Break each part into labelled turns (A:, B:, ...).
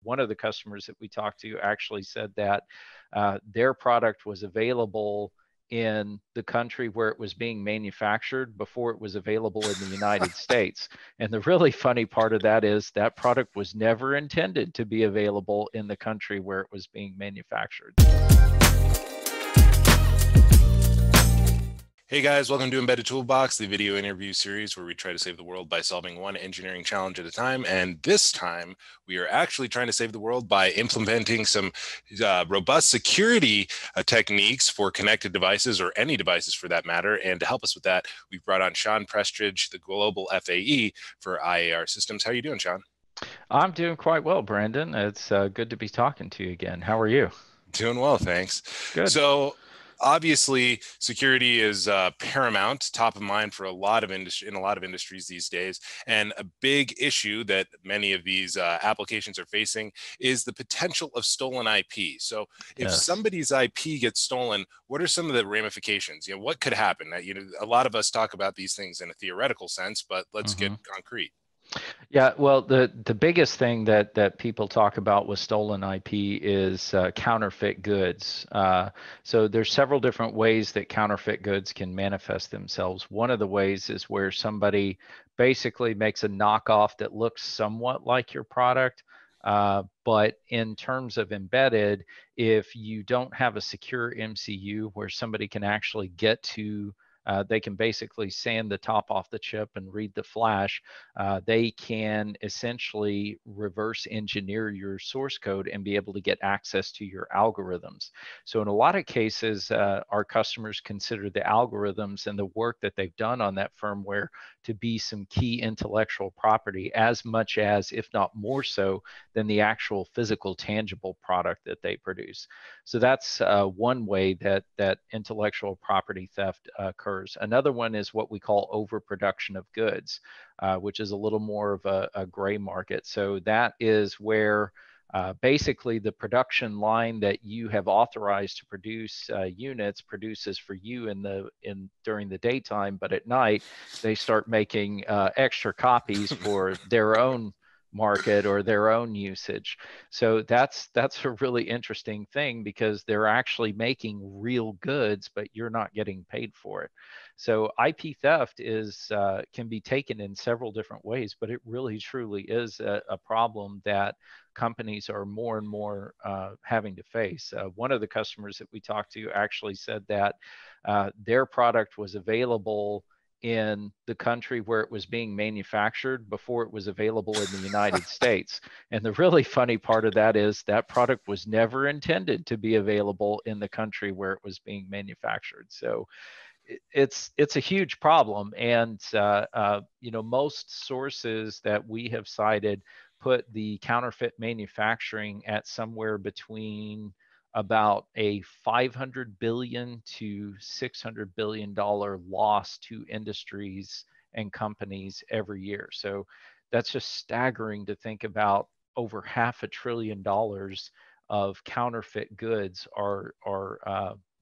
A: one of the customers that we talked to actually said that their product was available in the country where it was being manufactured before it was available in the United States. And the really funny part of that is that product was never intended to be available in the country where it was being manufactured.
B: Hey guys, welcome to Embedded Toolbox, the video interview series where we try to save the world by solving one engineering challenge at a time. And this time, we are actually trying to save the world by implementing some robust security techniques for connected devices, or any devices for that matter. And to help us with that, we've brought on Sean Prestridge, the Global FAE for IAR Systems. How are you doing, Sean?
A: I'm doing quite well, Brandon. It's good to be talking to you again. How are you?
B: Doing well, thanks.
A: Good.
B: So obviously, security is paramount, top of mind for a lot of industry in a lot of industries these days. And a big issue that many of these applications are facing is the potential of stolen IP. So if
A: Yes.
B: somebody's IP gets stolen, what are some of the ramifications? What could happen? A lot of us talk about these things in a theoretical sense, but let's get
A: Mhm.
B: concrete.
A: Yeah, well, the biggest thing that people talk about with stolen IP is counterfeit goods. So there's several different ways that counterfeit goods can manifest themselves. One of the ways is where somebody basically makes a knockoff that looks somewhat like your product. But in terms of embedded, if you don't have a secure MCU where somebody can actually get to they can basically sand the top off the chip and read the flash. They can essentially reverse engineer your source code and be able to get access to your algorithms. So in a lot of cases, our customers consider the algorithms and the work that they've done on that firmware to be some key intellectual property, as much as, if not more so, than the actual physical, tangible product that they produce. So that's one way that intellectual property theft occurs. Another one is what we call overproduction of goods, which is a little more of a gray market. So that is where basically the production line that you have authorized to produce units produces for you during the daytime, but at night they start making extra copies for their own market or their own usage. So that's a really interesting thing, because they're actually making real goods, but you're not getting paid for it. So IP theft is can be taken in several different ways, but it really truly is a problem that companies are more and more having to face. One of the customers that we talked to actually said that their product was available in the country where it was being manufactured before it was available in the United States. And the really funny part of that is that product was never intended to be available in the country where it was being manufactured. So it's a huge problem. And most sources that we have cited put the counterfeit manufacturing at somewhere between about a $500 billion to $600 billion loss to industries and companies every year. So that's just staggering to think about. Over $500 billion of counterfeit goods are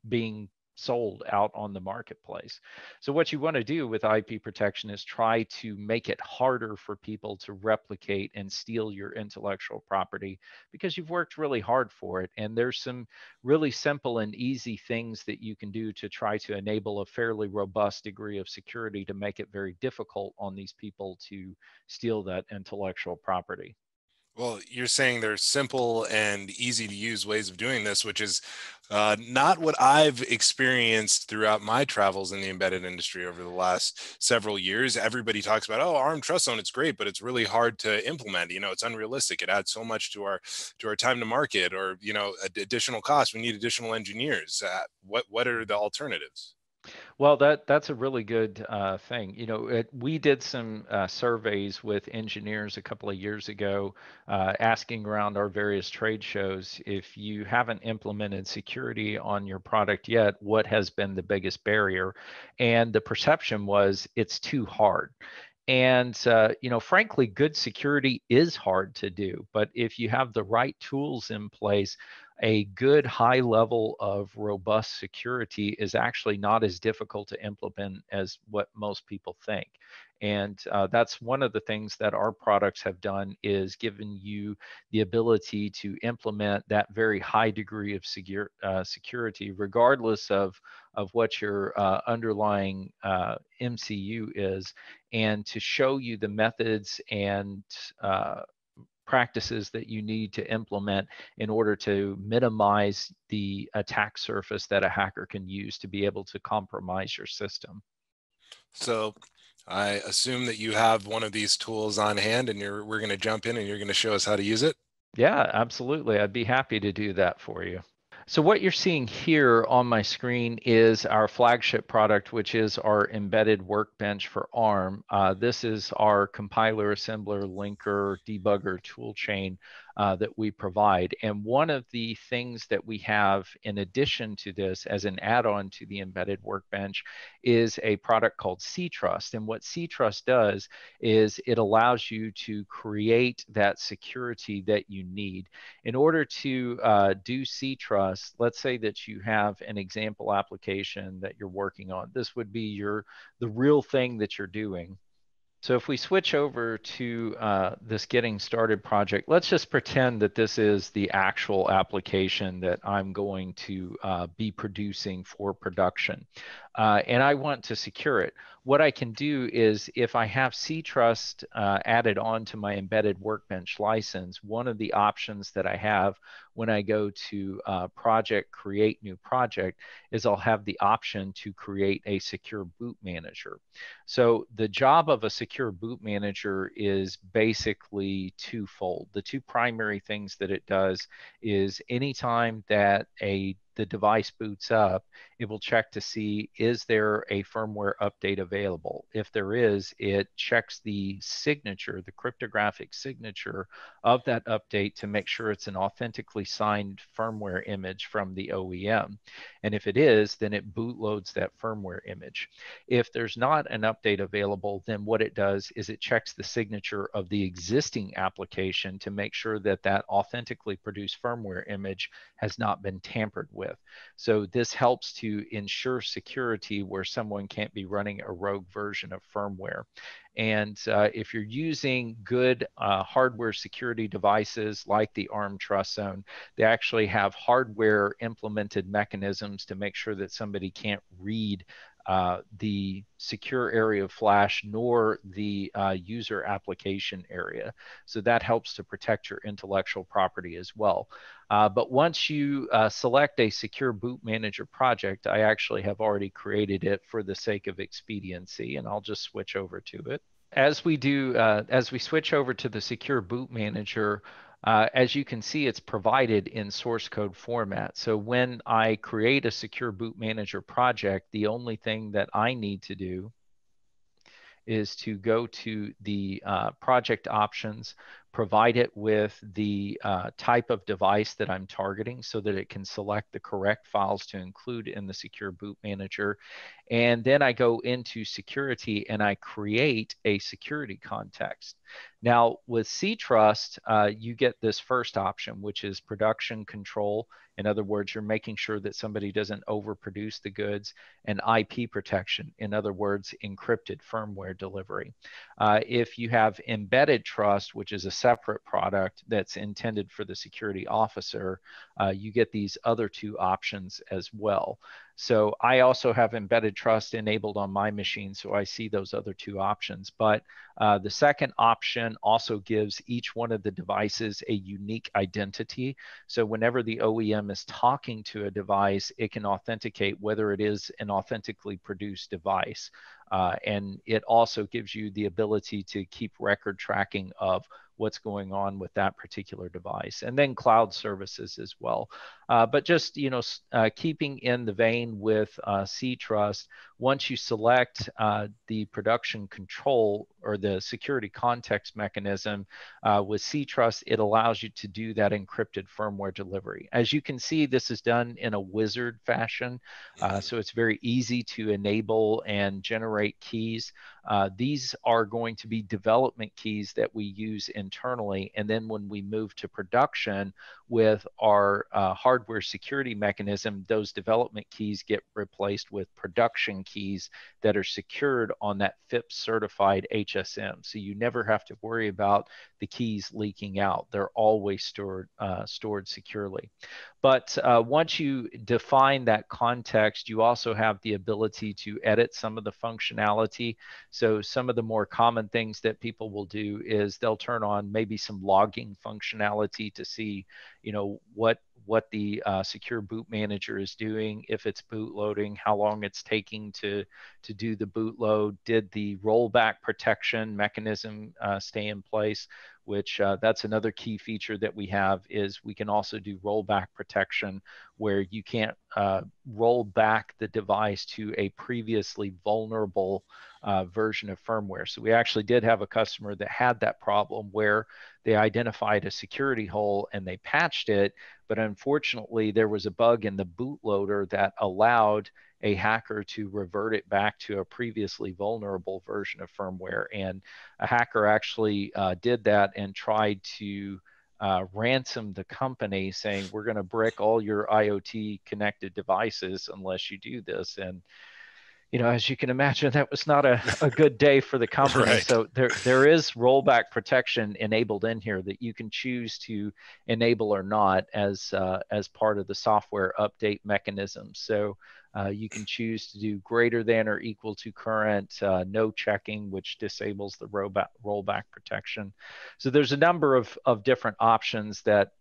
A: being sold out on the marketplace. So what you want to do with IP protection is try to make it harder for people to replicate and steal your intellectual property, because you've worked really hard for it. And there's some really simple and easy things that you can do to try to enable a fairly robust degree of security to make it very difficult on these people to steal that intellectual property.
B: Well, you're saying there's simple and easy to use ways of doing this, which is not what I've experienced throughout my travels in the embedded industry over the last several years. Everybody talks about, oh, ARM Trust Zone, it's great, but it's really hard to implement. It's unrealistic. It adds so much to our time to market, or additional costs. We need additional engineers. What are the alternatives?
A: Well, that's a really good thing. We did some surveys with engineers a couple of years ago, asking around our various trade shows, if you haven't implemented security on your product yet, what has been the biggest barrier? And the perception was it's too hard. And frankly, good security is hard to do, but if you have the right tools in place a good high level of robust security is actually not as difficult to implement as what most people think. And that's one of the things that our products have done, is given you the ability to implement that very high degree of security, regardless of what your underlying MCU is, and to show you the methods and practices that you need to implement in order to minimize the attack surface that a hacker can use to be able to compromise your system.
B: So I assume that you have one of these tools on hand, and we're going to jump in and you're going to show us how to use it.
A: Yeah, absolutely. I'd be happy to do that for you. So what you're seeing here on my screen is our flagship product, which is our embedded workbench for ARM. This is our compiler, assembler, linker, debugger toolchain that we provide. And one of the things that we have in addition to this as an add-on to the embedded workbench is a product called cTrust. And what cTrust does is it allows you to create that security that you need. In order to do cTrust, let's say that you have an example application that you're working on. This would be the real thing that you're doing. So if we switch over to this getting started project, let's just pretend that this is the actual application that I'm going to be producing for production. And I want to secure it. What I can do is, if I have cTrust added on to my embedded workbench license, one of the options that I have when I go to project, create new project, is I'll have the option to create a secure boot manager. So the job of a secure boot manager is basically twofold. The two primary things that it does is anytime that the device boots up, it will check to see, is there a firmware update available? If there is, it checks the signature, the cryptographic signature of that update to make sure it's an authentically signed firmware image from the OEM. And if it is, then it bootloads that firmware image. If there's not an update available, then what it does is it checks the signature of the existing application to make sure that that authentically produced firmware image has not been tampered with. So this helps to ensure security where someone can't be running a rogue version of firmware. And if you're using good hardware security devices like the ARM Trust Zone, they actually have hardware implemented mechanisms to make sure that somebody can't read the secure area of flash nor the user application area. So that helps to protect your intellectual property as well. But once you select a secure boot manager project, I actually have already created it for the sake of expediency, and I'll just switch over to it. As we switch over to the secure boot manager, as you can see, it's provided in source code format. So when I create a secure boot manager project, the only thing that I need to do is to go to the project options, provide it with the type of device that I'm targeting so that it can select the correct files to include in the secure boot manager. And then I go into security and I create a security context. Now with cTrust, you get this first option, which is production control. In other words, you're making sure that somebody doesn't overproduce the goods, and IP protection. In other words, encrypted firmware delivery. If you have embedded trust, which is a separate product that's intended for the security officer, you get these other two options as well. So I also have embedded trust enabled on my machine, so I see those other two options. But the second option also gives each one of the devices a unique identity. So whenever the OEM is talking to a device, it can authenticate whether it is an authentically produced device. And it also gives you the ability to keep record tracking of what's going on with that particular device, and then cloud services as well. But just keeping in the vein with cTrust, once you select the production control or the security context mechanism with CTrust, it allows you to do that encrypted firmware delivery. As you can see, this is done in a wizard fashion, so it's very easy to enable and generate keys. These are going to be development keys that we use internally, and then when we move to production with our hardware security mechanism, those development keys get replaced with production keys that are secured on that FIPS certified HSM. So you never have to worry about the keys leaking out. They're always stored securely. But once you define that context, you also have the ability to edit some of the functionality. So some of the more common things that people will do is they'll turn on maybe some logging functionality to see, what the secure boot manager is doing, if it's boot loading, how long it's taking to do the boot load, did the rollback protection mechanism stay in place, which that's another key feature that we have, is we can also do rollback protection where you can't roll back the device to a previously vulnerable version of firmware. So we actually did have a customer that had that problem where they identified a security hole and they patched it, but unfortunately there was a bug in the bootloader that allowed a hacker to revert it back to a previously vulnerable version of firmware. And a hacker actually did that and tried to ransom the company, saying, we're going to brick all your IoT connected devices unless you do this. And as you can imagine, that was not a good day for the company.
B: Right.
A: So there is rollback protection enabled in here that you can choose to enable or not as part of the software update mechanism. So you can choose to do greater than or equal to current, no checking, which disables the rollback protection. So there's a number of different options that,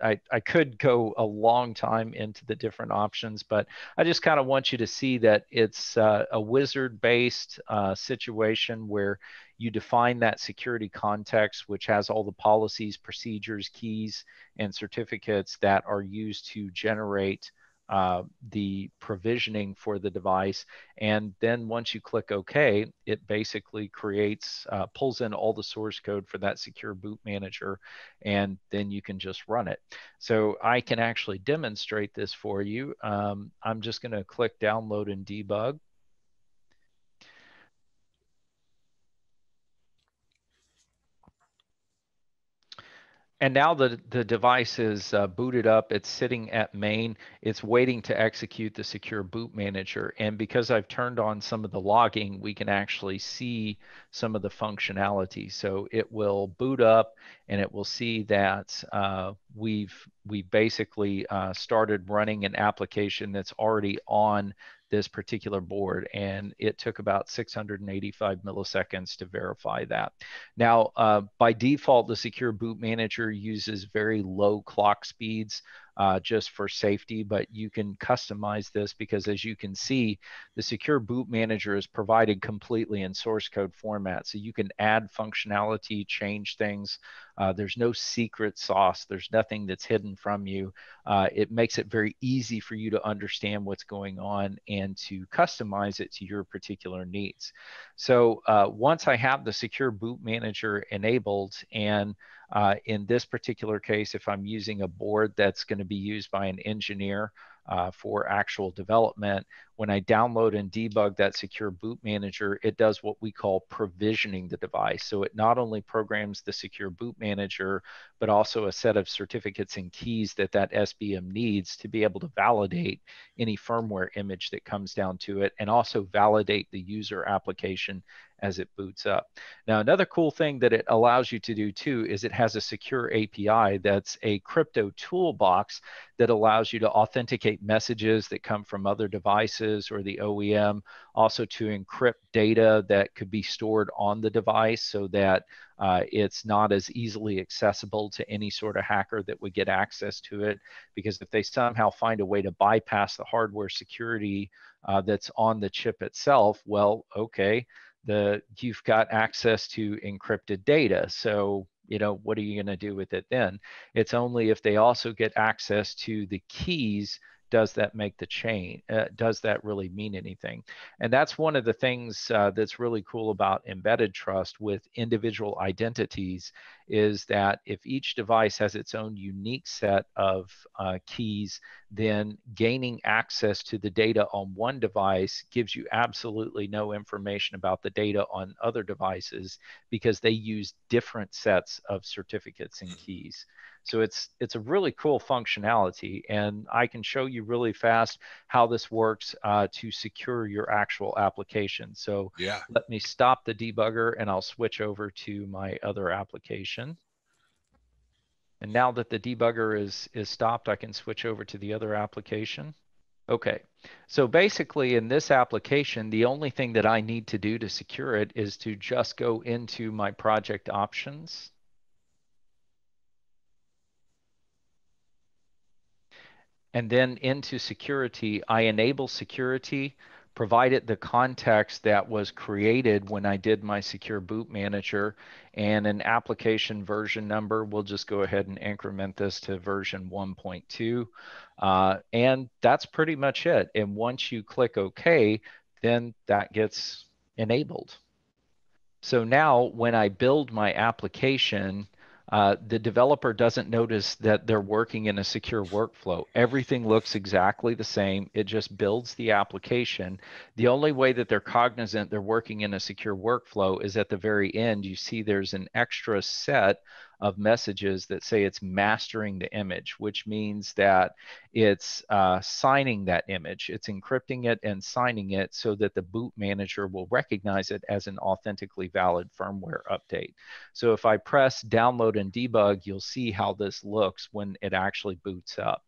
A: I could go a long time into the different options, but I just kind of want you to see that it's a wizard-based situation where you define that security context, which has all the policies, procedures, keys, and certificates that are used to generate the provisioning for the device. And then once you click OK, it basically creates, pulls in all the source code for that secure boot manager, and then you can just run it. So I can actually demonstrate this for you. I'm just going to click download and debug. And now the device is booted up. It's sitting at main. It's waiting to execute the secure boot manager. And because I've turned on some of the logging, we can actually see some of the functionality. So it will boot up and it will see that we basically started running an application that's already on this particular board, and it took about 685 milliseconds to verify that. Now, by default, the secure boot manager uses very low clock speeds just for safety, but you can customize this because, as you can see, the secure boot manager is provided completely in source code format. So you can add functionality, change things. There's no secret sauce. There's nothing that's hidden from you. It makes it very easy for you to understand what's going on and to customize it to your particular needs. So once I have the secure boot manager enabled, and in this particular case, if I'm using a board that's going to be used by an engineer for actual development, when I download and debug that secure boot manager, it does what we call provisioning the device. So it not only programs the secure boot manager, but also a set of certificates and keys that SBM needs to be able to validate any firmware image that comes down to it, and also validate the user application as it boots up. Now, another cool thing that it allows you to do too is it has a secure API that's a crypto toolbox that allows you to authenticate messages that come from other devices or the OEM, also to encrypt data that could be stored on the device so that it's not as easily accessible to any sort of hacker that would get access to it. Because if they somehow find a way to bypass the hardware security that's on the chip itself, well, okay, you've got access to encrypted data. So, what are you going to do with it then? It's only if they also get access to the keys does that make the chain? Does that really mean anything? And that's one of the things that's really cool about embedded trust with individual identities, is that if each device has its own unique set of keys, then gaining access to the data on one device gives you absolutely no information about the data on other devices, because they use different sets of certificates and keys. So it's a really cool functionality, and I can show you really fast how this works to secure your actual application. So
B: Yeah.
A: let me stop the debugger and I'll switch over to my other application. And now that the debugger is stopped, I can switch over to the other application. Okay, so basically in this application, the only thing that I need to do to secure it is to just go into my project options. And then into security, I enable security, provide it the context that was created when I did my secure boot manager, and an application version number. We'll just go ahead and increment this to version 1.2. And that's pretty much it. And once you click OK, then that gets enabled. So now when I build my application, the developer doesn't notice that they're working in a secure workflow. Everything looks exactly the same. It just builds the application. The only way that they're cognizant they're working in a secure workflow is at the very end. You see there's an extra set of messages that say it's mastering the image, which means that it's signing that image. It's encrypting it and signing it so that the boot manager will recognize it as an authentically valid firmware update. So if I press download and debug, you'll see how this looks when it actually boots up.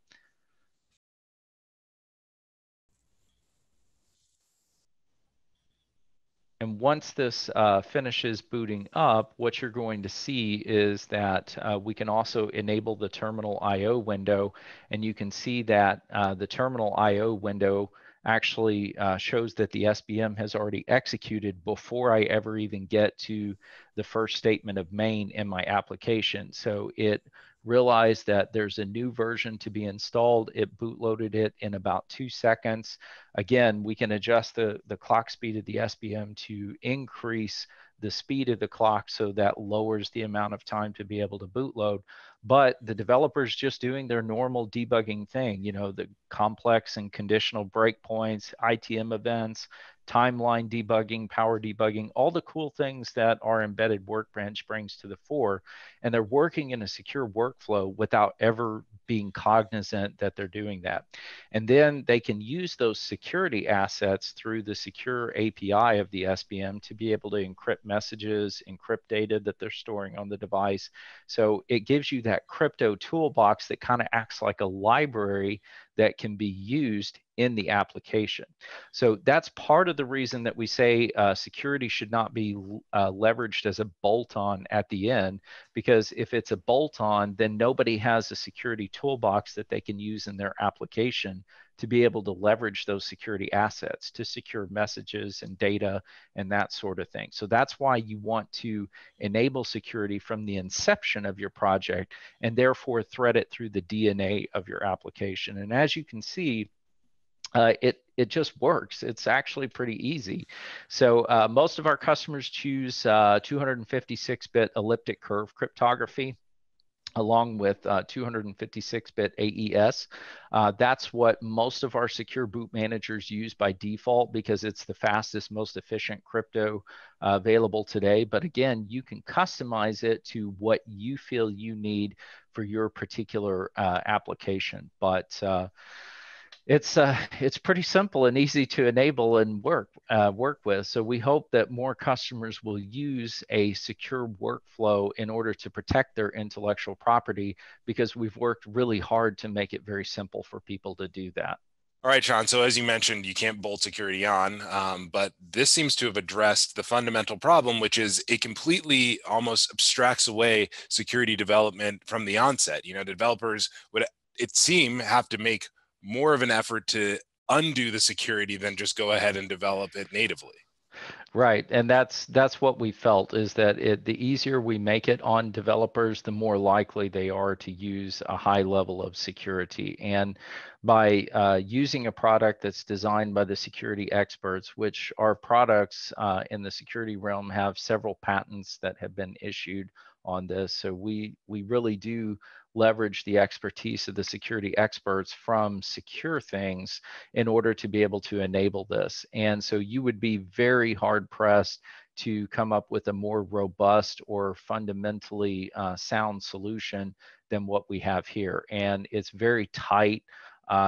A: And once this finishes booting up, what you're going to see is that we can also enable the terminal IO window. And you can see that the terminal IO window actually shows that the SBM has already executed before I ever even get to the first statement of main in my application. So it realized that there's a new version to be installed. It bootloaded it in about 2 seconds. Again, we can adjust the clock speed of the SBM to increase the speed of the clock, so that lowers the amount of time to be able to bootload. But the developer's just doing their normal debugging thing, the complex and conditional breakpoints, ITM events, timeline debugging, power debugging, all the cool things that our embedded workbench brings to the fore. And they're working in a secure workflow without ever being cognizant that they're doing that. And then they can use those security assets through the secure API of the SBM to be able to encrypt messages, encrypt data that they're storing on the device. So it gives you that crypto toolbox that kind of acts like a library that can be used in the application. So that's part of the reason that we say security should not be leveraged as a bolt-on at the end, because if it's a bolt-on, then nobody has a security toolbox that they can use in their application to be able to leverage those security assets to secure messages and data and that sort of thing. So that's why you want to enable security from the inception of your project, and therefore thread it through the DNA of your application. And as you can see, it just works. It's actually pretty easy. So most of our customers choose 256-bit elliptic curve cryptography along with 256-bit AES. That's what most of our secure boot managers use by default, because it's the fastest, most efficient crypto available today. But again, you can customize it to what you feel you need for your particular application. But it's pretty simple and easy to enable and work with. So we hope that more customers will use a secure workflow in order to protect their intellectual property, because we've worked really hard to make it very simple for people to do that.
B: All right, Sean. So as you mentioned, you can't bolt security on, but this seems to have addressed the fundamental problem, which is it completely almost abstracts away security development from the onset. Developers would, it seem, have to make more of an effort to undo the security than just go ahead and develop it natively.
A: Right, and that's what we felt is that the easier we make it on developers, the more likely they are to use a high level of security. And by using a product that's designed by the security experts, which our products in the security realm have several patents that have been issued on this, so we really do leverage the expertise of the security experts from Secure Things in order to be able to enable this. And so you would be very hard pressed to come up with a more robust or fundamentally sound solution than what we have here. And it's very tight.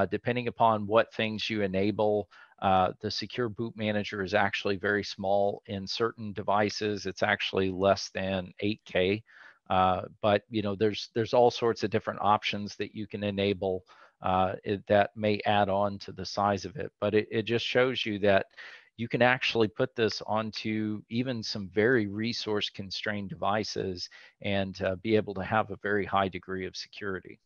A: Depending upon what things you enable, the secure boot manager is actually very small. In certain devices, it's actually less than 8K. But there's all sorts of different options that you can enable that may add on to the size of it. But it just shows you that you can actually put this onto even some very resource constrained devices and be able to have a very high degree of security.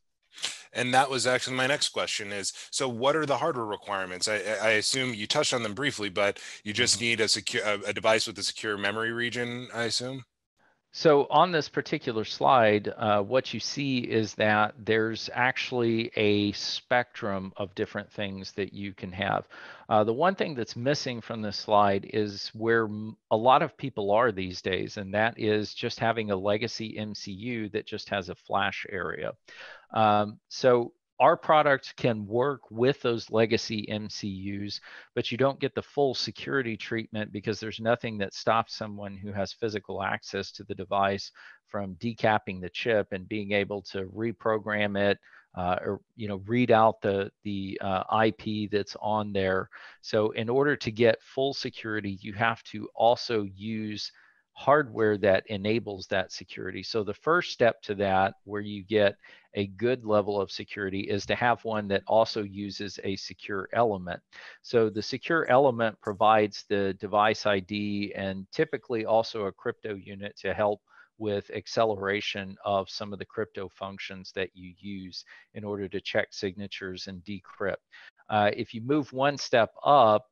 B: And that was actually my next question is, so what are the hardware requirements? I assume you touched on them briefly, but you just
A: Mhm.
B: need a secure a device with a secure memory region, I assume.
A: So on this particular slide, what you see is that there's actually a spectrum of different things that you can have. The one thing that's missing from this slide is where a lot of people are these days, and that is just having a legacy MCU that just has a flash area. So our product can work with those legacy MCUs, but you don't get the full security treatment because there's nothing that stops someone who has physical access to the device from decapping the chip and being able to reprogram it, or read out the IP that's on there. So in order to get full security, you have to also use hardware that enables that security. So the first step to that, where you get a good level of security, is to have one that also uses a secure element. So the secure element provides the device ID and typically also a crypto unit to help with acceleration of some of the crypto functions that you use in order to check signatures and decrypt. If you move one step up,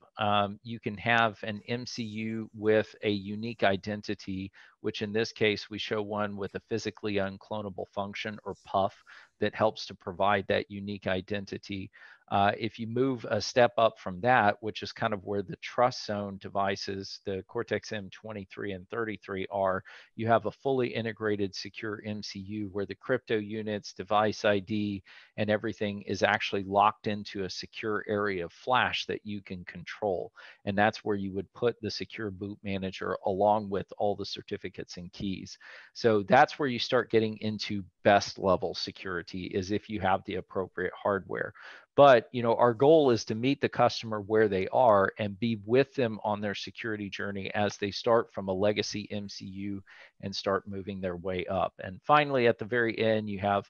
A: you can have an MCU with a unique identity, which in this case, we show one with a physically unclonable function, or PUF, that helps to provide that unique identity. If you move a step up from that, which is kind of where the trust zone devices, the Cortex M23 and 33 are, you have a fully integrated secure MCU where the crypto units, device ID, and everything is actually locked into a secure area of flash that you can control. And that's where you would put the secure boot manager along with all the certificates and keys. So that's where you start getting into best level security, is if you have the appropriate hardware. But our goal is to meet the customer where they are and be with them on their security journey as they start from a legacy MCU and start moving their way up. And finally, at the very end, you have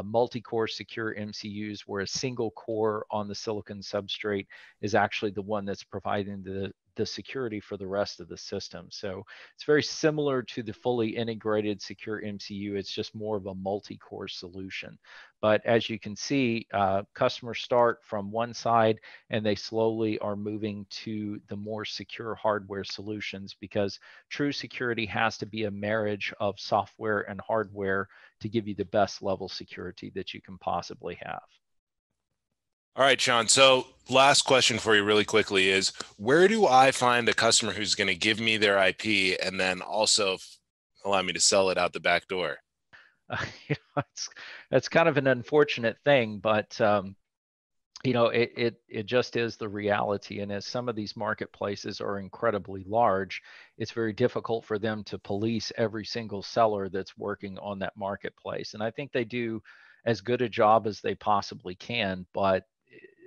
A: multi-core secure MCUs, where a single core on the silicon substrate is actually the one that's providing the security for the rest of the system. So it's very similar to the fully integrated secure MCU. It's just more of a multi-core solution. But as you can see, customers start from one side and they slowly are moving to the more secure hardware solutions, because true security has to be a marriage of software and hardware to give you the best level security that you can possibly have.
B: All right, Sean. So last question for you really quickly is, where do I find a customer who's going to give me their IP and then also allow me to sell it out the back door?
A: It's kind of an unfortunate thing, but it just is the reality. And as some of these marketplaces are incredibly large, it's very difficult for them to police every single seller that's working on that marketplace. And I think they do as good a job as they possibly can, but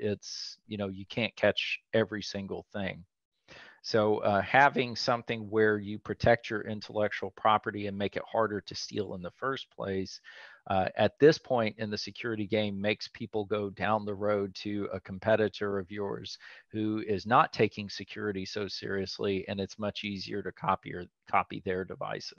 A: it's, you can't catch every single thing. So having something where you protect your intellectual property and make it harder to steal in the first place, at this point in the security game, makes people go down the road to a competitor of yours who is not taking security so seriously, and it's much easier to copy their devices.